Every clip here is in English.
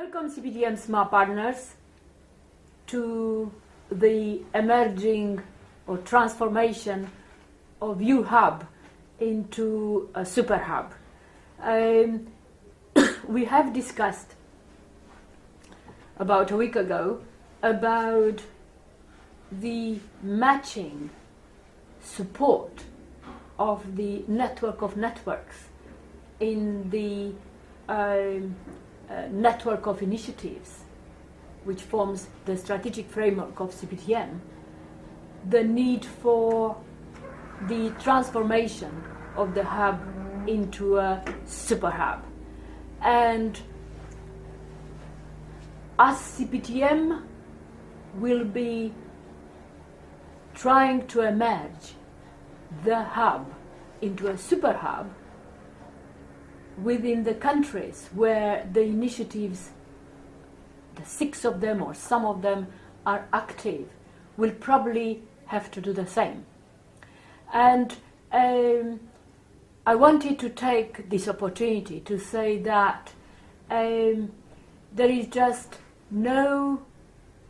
Welcome CPTM Smart Partners to the emerging or transformation of U-Hub into a super hub. We have discussed about a week ago about the matching support of the network of networks in the network of initiatives which forms the strategic framework of CPTM, the need for the transformation of the hub into a super hub. And as CPTM will be trying to emerge the hub into a super hub within the countries where the initiatives, the 6 of them or some of them are active, will probably have to do the same. And I wanted to take this opportunity to say that there is just no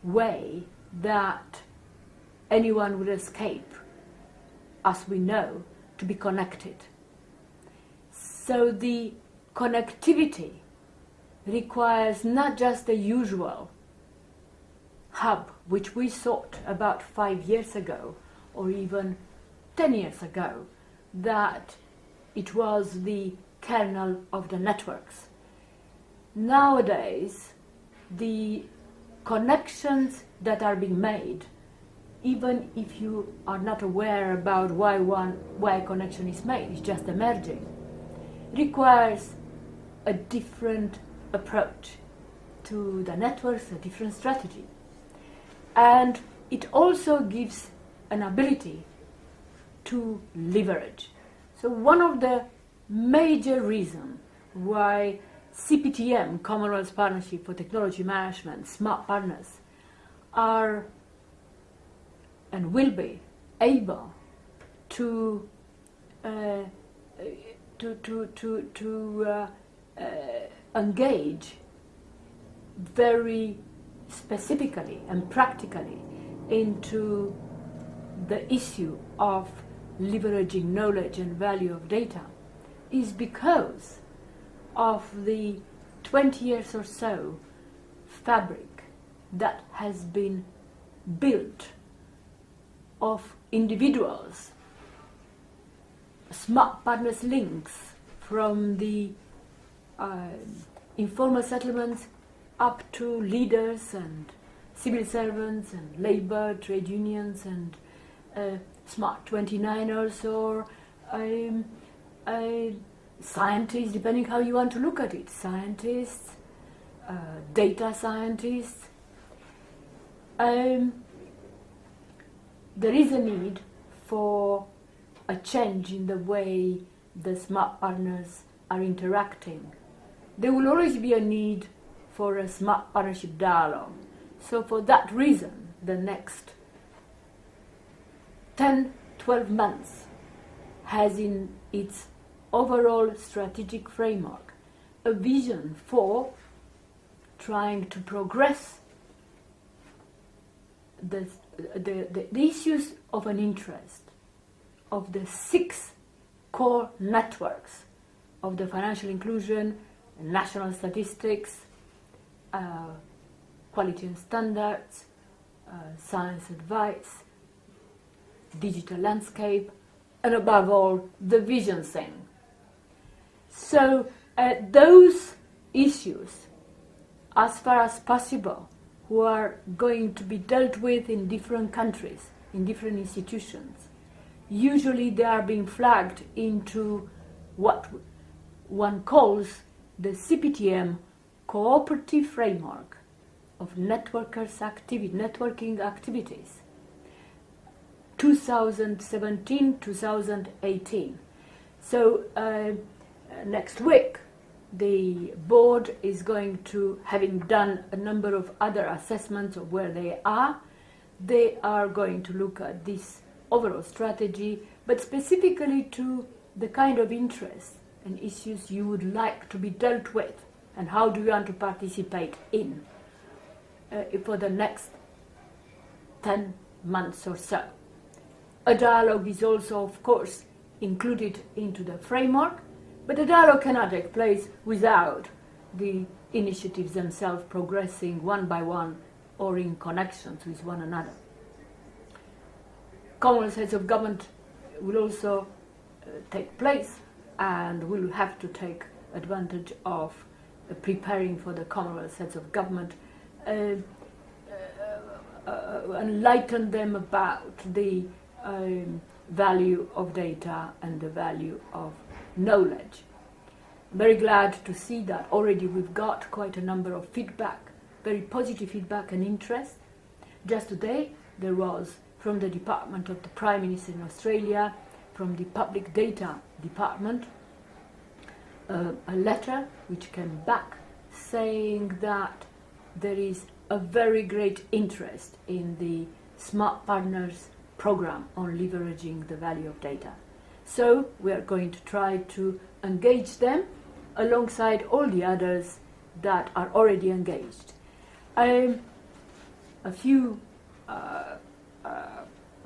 way that anyone will escape, as we know, to be connected. So the connectivity requires not just the usual hub, which we thought about 5 years ago or even 10 years ago, that it was the kernel of the networks. Nowadays, the connections that are being made, even if you are not aware about why a connection is made, it's just emerging, requires a different approach to the networks, a different strategy. And it also gives an ability to leverage. So one of the major reasons why CPTM, Commonwealth Partnership for Technology Management, Smart Partners, are and will be able to engage very specifically and practically into the issue of leveraging knowledge and value of data is because of the 20 years or so fabric that has been built of individuals, smart partners links from the informal settlements up to leaders and civil servants and labor, trade unions and smart 29ers or scientists, depending how you want to look at it, scientists, data scientists. There is a need for a change in the way the smart partners are interacting. There will always be a need for a smart partnership dialogue. So for that reason, the next 10, 12 months has in its overall strategic framework a vision for trying to progress the issues of an interest of the 6 core networks of the financial inclusion, national statistics, quality and standards, science advice, digital landscape, and above all, the vision thing. So those issues, as far as possible, who are going to be dealt with in different countries, in different institutions, usually they are being flagged into what one calls the CPTM cooperative framework of networking activities, 2017-2018. So next week, the board is going to, having done a number of other assessments of where they are going to look at this overall strategy, but specifically to the kind of interests and issues you would like to be dealt with and how do you want to participate in for the next 10 months or so. A dialogue is also, of course, included into the framework, but the dialogue cannot take place without the initiatives themselves progressing one by one or in connections with one another. Commonwealth heads of government will also take place, and will have to take advantage of preparing for the Commonwealth heads of government, enlighten them about the value of data and the value of knowledge. I'm very glad to see that already we've got quite a number of feedback, very positive feedback and interest. Just today there was from the Department of the Prime Minister in Australia, from the Public Data Department, a letter which came back saying that there is a very great interest in the Smart Partners program on leveraging the value of data. So we are going to try to engage them alongside all the others that are already engaged. A few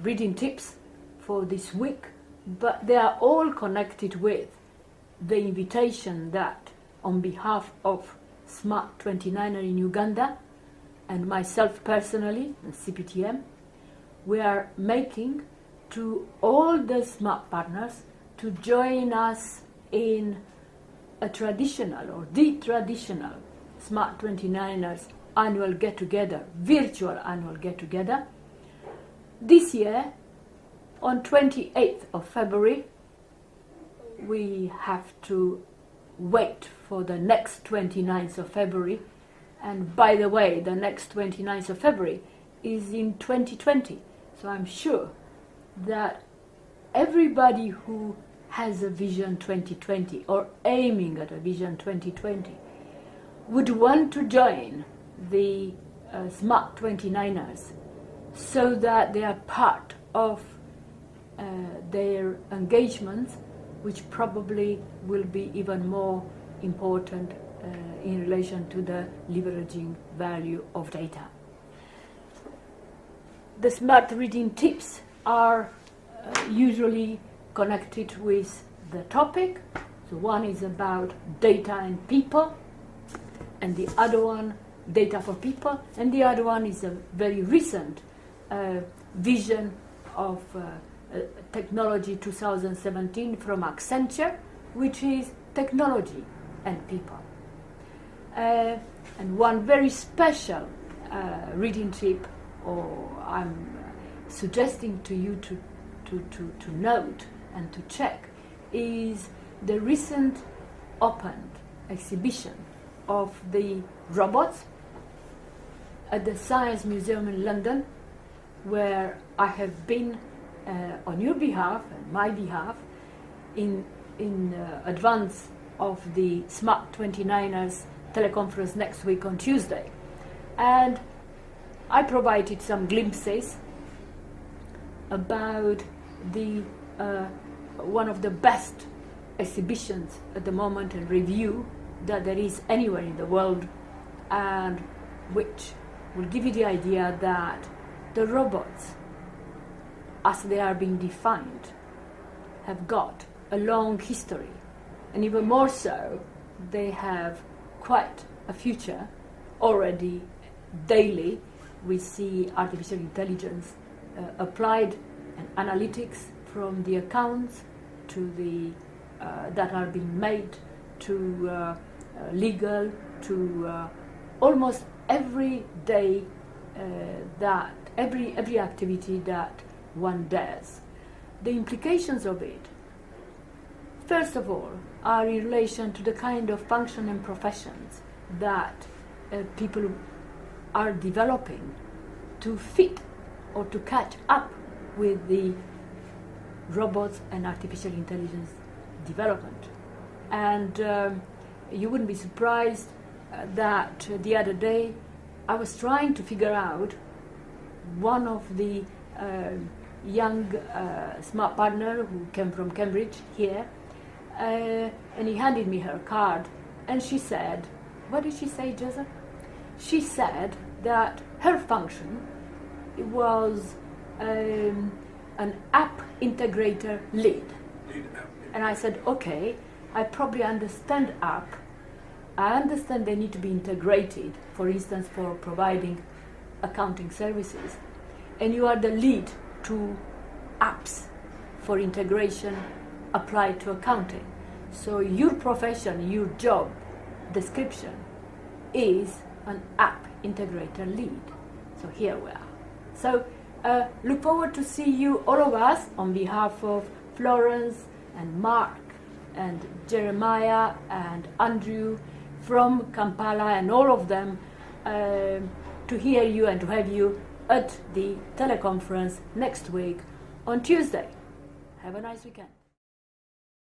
reading tips for this week, but they are all connected with the invitation that on behalf of Smart 29er in Uganda and myself personally, and CPTM, we are making to all the Smart Partners to join us in a traditional or the traditional Smart 29ers annual get-together, virtual annual get-together. This year, on 28th of February, we have to wait for the next 29th of February. And by the way, the next 29th of February is in 2020. So I'm sure that everybody who has a Vision 2020 or aiming at a Vision 2020 would want to join the Smart 29ers so that they are part of their engagements, which probably will be even more important in relation to the leveraging value of data. The smart reading tips are usually connected with the topic. So one is about data and people, and the other one, data for people, and the other one is a very recent vision of Technology 2017 from Accenture, which is technology and people. And one very special reading tip, or I'm suggesting to you to note and to check, is the recent opened exhibition of the robots at the Science Museum in London, where I have been on your behalf and my behalf in advance of the Smart 29ers teleconference next week on Tuesday. And I provided some glimpses about the one of the best exhibitions at the moment and review that there is anywhere in the world, and which will give you the idea that the robots, as they are being defined, have got a long history, and even more so, they have quite a future. Already daily we see artificial intelligence applied, and analytics from the accounts to the that are being made to legal, to almost every day that every activity that one does. The implications of it, first of all, are in relation to the kind of function and professions that people are developing to fit or to catch up with the robots and artificial intelligence development. And you wouldn't be surprised that the other day I was trying to figure out one of the young smart partner who came from Cambridge here, and he handed me her card, and she said, What did she say, Joseph? She said that her function was an app integrator lead. And I said, okay, I probably understand app. I understand they need to be integrated, for instance, for providing accounting services. And you are the lead to apps for integration applied to accounting. So your profession, your job description is an app integrator lead. So here we are. So look forward to see you, all of us, on behalf of Florence and Mark and Jeremiah and Andrew from Kampala and all of them, to hear you and to have you at the teleconference next week on Tuesday. Have a nice weekend.